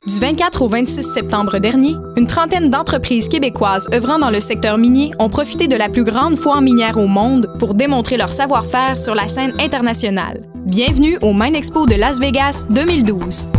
Du 24 au 26 septembre dernier, une trentaine d'entreprises québécoises œuvrant dans le secteur minier ont profité de la plus grande foire minière au monde pour démontrer leur savoir-faire sur la scène internationale. Bienvenue au MINExpo de Las Vegas 2012.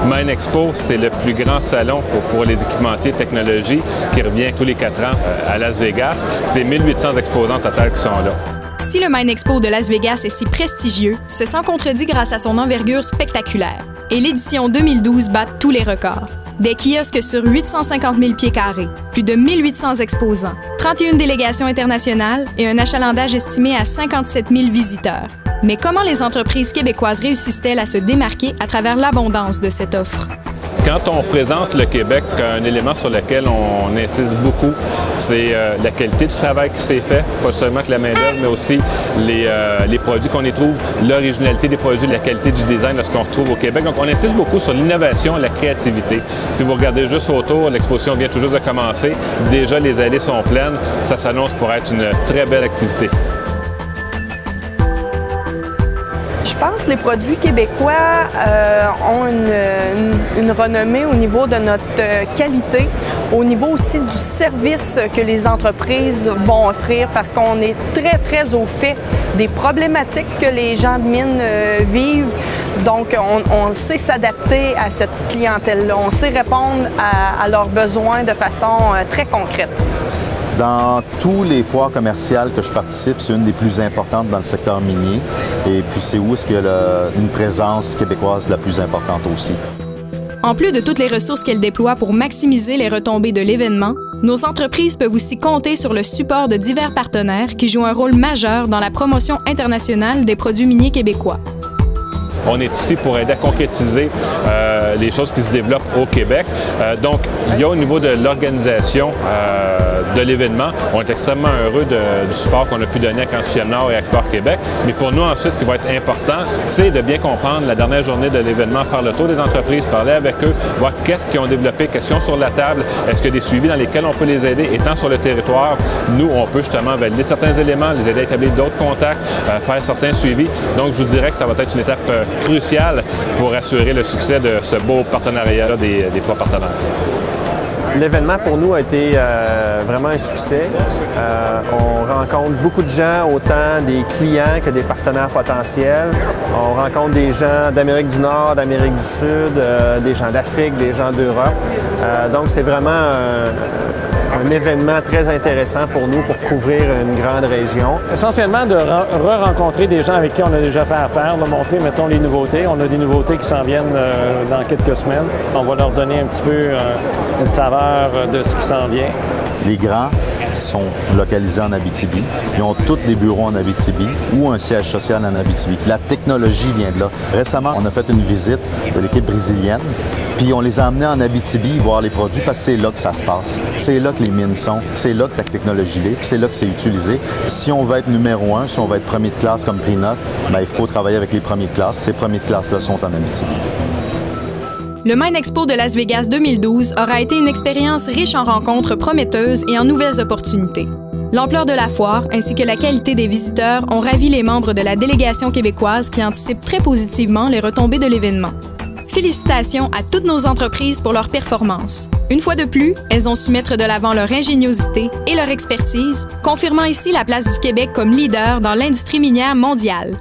MINExpo, c'est le plus grand salon pour les équipementiers de technologie qui revient tous les 4 ans à Las Vegas. C'est 1800 exposants total qui sont là. Si le MINExpo de Las Vegas est si prestigieux, ce s'en contredit grâce à son envergure spectaculaire. Et l'édition 2012 bat tous les records. Des kiosques sur 850 000 pieds carrés, plus de 1800 exposants, 31 délégations internationales et un achalandage estimé à 57 000 visiteurs. Mais comment les entreprises québécoises réussissent-elles à se démarquer à travers l'abondance de cette offre? Quand on présente le Québec, un élément sur lequel on insiste beaucoup, c'est la qualité du travail qui s'est fait, pas seulement que la main-d'œuvre, mais aussi les produits qu'on y trouve, l'originalité des produits, la qualité du design de ce qu'on retrouve au Québec. Donc, on insiste beaucoup sur l'innovation et la créativité. Si vous regardez juste autour, l'exposition vient tout juste de commencer. Déjà, les allées sont pleines. Ça s'annonce pour être une très belle activité. Je pense que les produits québécois ont une renommée au niveau de notre qualité, au niveau aussi du service que les entreprises vont offrir, parce qu'on est très au fait des problématiques que les gens de mine vivent. Donc, on sait s'adapter à cette clientèle-là, on sait répondre à leurs besoins de façon très concrète. Dans tous les foires commerciales que je participe, c'est une des plus importantes dans le secteur minier. Et puis c'est où est-ce qu'il y a une présence québécoise la plus importante aussi. En plus de toutes les ressources qu'elles déploient pour maximiser les retombées de l'événement, nos entreprises peuvent aussi compter sur le support de divers partenaires qui jouent un rôle majeur dans la promotion internationale des produits miniers québécois. On est ici pour aider à concrétiser les choses qui se développent au Québec. Donc, il y a au niveau de l'organisation de l'événement, on est extrêmement heureux du support qu'on a pu donner à Quantifiel Nord et à Export Québec. Mais pour nous, ensuite, ce qui va être important, c'est de bien comprendre la dernière journée de l'événement, faire le tour des entreprises, parler avec eux, voir qu'est-ce qu'ils ont développé, qu'est-ce qu'ils ont sur la table, est-ce qu'il y a des suivis dans lesquels on peut les aider. Étant sur le territoire, nous, on peut justement valider certains éléments, les aider à établir d'autres contacts, faire certains suivis. Donc, je vous dirais que ça va être une étape cruciale pour assurer le succès de ce beau partenariat des 3 partenaires. L'événement pour nous a été vraiment un succès. On rencontre beaucoup de gens, autant des clients que des partenaires potentiels. On rencontre des gens d'Amérique du Nord, d'Amérique du Sud, des gens d'Afrique, des gens d'Europe. Donc c'est vraiment un événement très intéressant pour nous pour couvrir une grande région. Essentiellement de re-rencontrer des gens avec qui on a déjà fait affaire, de montrer, mettons, les nouveautés. On a des nouveautés qui s'en viennent dans quelques semaines. On va leur donner un petit peu une saveur de ce qui s'en vient. Les grands sont localisés en Abitibi. Ils ont tous des bureaux en Abitibi ou un siège social en Abitibi. La technologie vient de là. Récemment, on a fait une visite de l'équipe brésilienne, puis on les a amenés en Abitibi voir les produits parce que c'est là que ça se passe. C'est là que les mines sont, c'est là que la technologie est, puis c'est là que c'est utilisé. Si on veut être numéro 1, si on veut être premier de classe comme Prix Neuf, bien, il faut travailler avec les premiers de classe. Ces premiers de classe-là sont en Abitibi. Le MINExpo de Las Vegas 2012 aura été une expérience riche en rencontres prometteuses et en nouvelles opportunités. L'ampleur de la foire ainsi que la qualité des visiteurs ont ravi les membres de la délégation québécoise qui anticipent très positivement les retombées de l'événement. Félicitations à toutes nos entreprises pour leur performance. Une fois de plus, elles ont su mettre de l'avant leur ingéniosité et leur expertise, confirmant ici la place du Québec comme leader dans l'industrie minière mondiale.